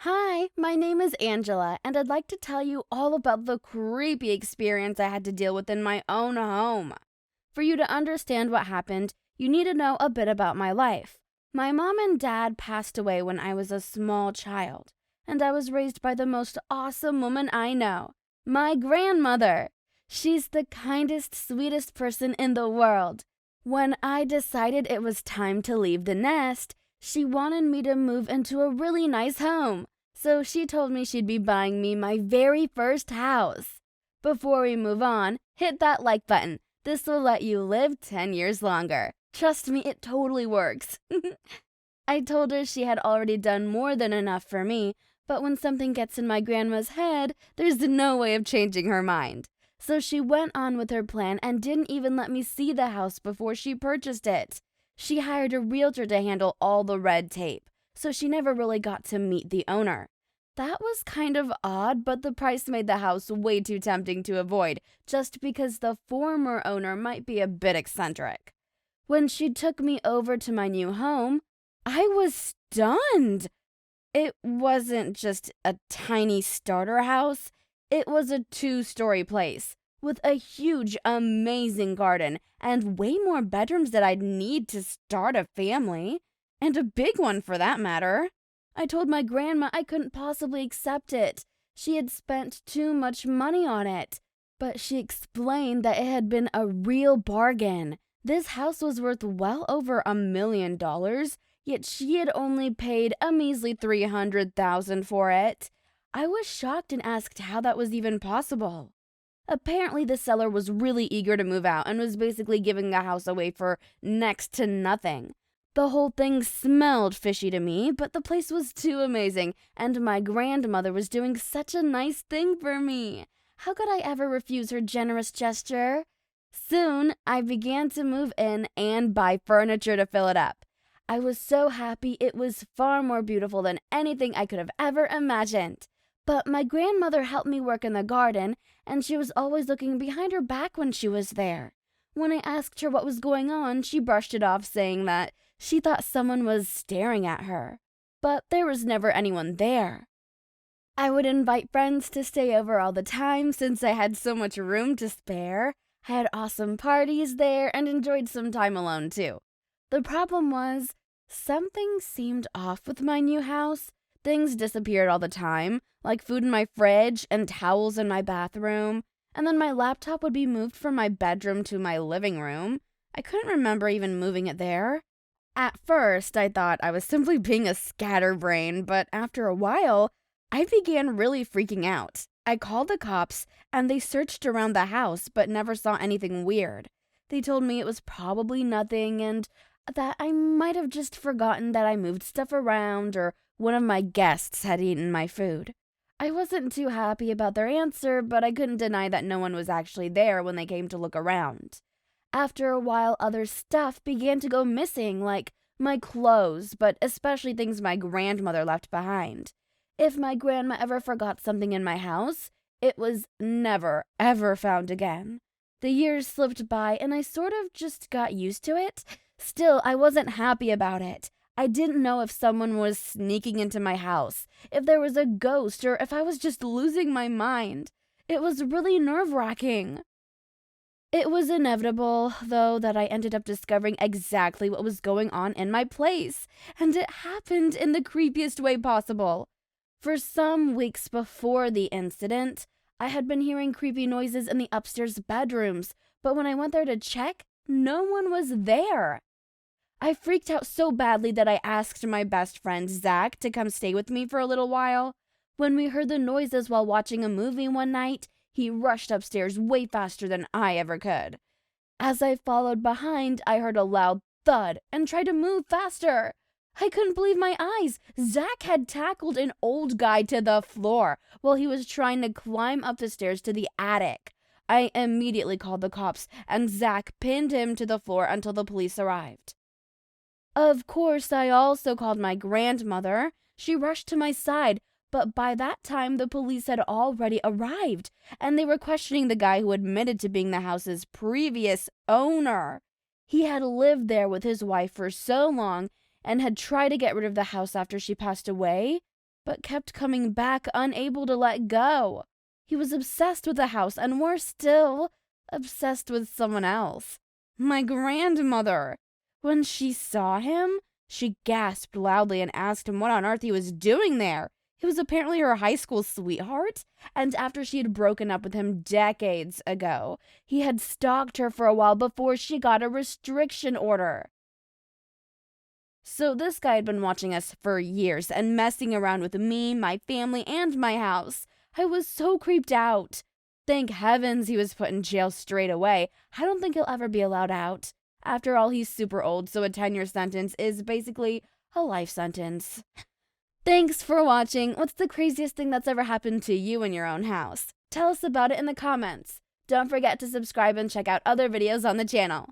Hi, my name is Angela, and I'd like to tell you all about the creepy experience I had to deal with in my own home. For you to understand what happened, you need to know a bit about my life. My mom and dad passed away when I was a small child, and I was raised by the most awesome woman I know, my grandmother. She's the kindest, sweetest person in the world. When I decided it was time to leave the nest, she wanted me to move into a really nice home. So she told me she'd be buying me my very first house. Before we move on, hit that like button. This will let you live 10 years longer. Trust me, it totally works. I told her she had already done more than enough for me, but when something gets in my grandma's head, there's no way of changing her mind. So she went on with her plan and didn't even let me see the house before she purchased it. She hired a realtor to handle all the red tape, so she never really got to meet the owner. That was kind of odd, but the price made the house way too tempting to avoid, just because the former owner might be a bit eccentric. When she took me over to my new home, I was stunned. It wasn't just a tiny starter house, it was a two-story place with a huge, amazing garden and way more bedrooms that I'd need to start a family, and a big one for that matter. I told my grandma I couldn't possibly accept it. She had spent too much money on it. But she explained that it had been a real bargain. This house was worth well over $1 million, yet she had only paid a measly $300,000 for it. I was shocked and asked how that was even possible. Apparently, the seller was really eager to move out and was basically giving the house away for next to nothing. The whole thing smelled fishy to me, but the place was too amazing, and my grandmother was doing such a nice thing for me. How could I ever refuse her generous gesture? Soon, I began to move in and buy furniture to fill it up. I was so happy. It was far more beautiful than anything I could have ever imagined. But my grandmother helped me work in the garden, and she was always looking behind her back when she was there. When I asked her what was going on, she brushed it off, saying that she thought someone was staring at her. But there was never anyone there. I would invite friends to stay over all the time since I had so much room to spare. I had awesome parties there and enjoyed some time alone too. The problem was, something seemed off with my new house. Things disappeared all the time, like food in my fridge and towels in my bathroom. And then my laptop would be moved from my bedroom to my living room. I couldn't remember even moving it there. At first, I thought I was simply being a scatterbrain, but after a while, I began really freaking out. I called the cops, and they searched around the house but never saw anything weird. They told me it was probably nothing and that I might have just forgotten that I moved stuff around or one of my guests had eaten my food. I wasn't too happy about their answer, but I couldn't deny that no one was actually there when they came to look around. After a while, other stuff began to go missing, like my clothes, but especially things my grandmother left behind. If my grandma ever forgot something in my house, it was never, ever found again. The years slipped by, and I sort of just got used to it. Still, I wasn't happy about it. I didn't know if someone was sneaking into my house, if there was a ghost, or if I was just losing my mind. It was really nerve-wracking. It was inevitable, though, that I ended up discovering exactly what was going on in my place, and it happened in the creepiest way possible. For some weeks before the incident, I had been hearing creepy noises in the upstairs bedrooms, but when I went there to check, no one was there. I freaked out so badly that I asked my best friend, Zach, to come stay with me for a little while. When we heard the noises while watching a movie one night, he rushed upstairs way faster than I ever could. As I followed behind, I heard a loud thud and tried to move faster. I couldn't believe my eyes. Zach had tackled an old guy to the floor while he was trying to climb up the stairs to the attic. I immediately called the cops, and Zach pinned him to the floor until the police arrived. Of course, I also called my grandmother. She rushed to my side, but by that time the police had already arrived, and they were questioning the guy who admitted to being the house's previous owner. He had lived there with his wife for so long and had tried to get rid of the house after she passed away, but kept coming back, unable to let go. He was obsessed with the house, and worse still, obsessed with someone else. My grandmother. When she saw him, she gasped loudly and asked him what on earth he was doing there. He was apparently her high school sweetheart, and after she had broken up with him decades ago, he had stalked her for a while before she got a restriction order. So this guy had been watching us for years and messing around with me, my family, and my house. I was so creeped out. Thank heavens he was put in jail straight away. I don't think he'll ever be allowed out. After all, he's super old, so a 10-year sentence is basically a life sentence. Thanks for watching. What's the craziest thing that's ever happened to you in your own house? Tell us about it in the comments. Don't forget to subscribe and check out other videos on the channel.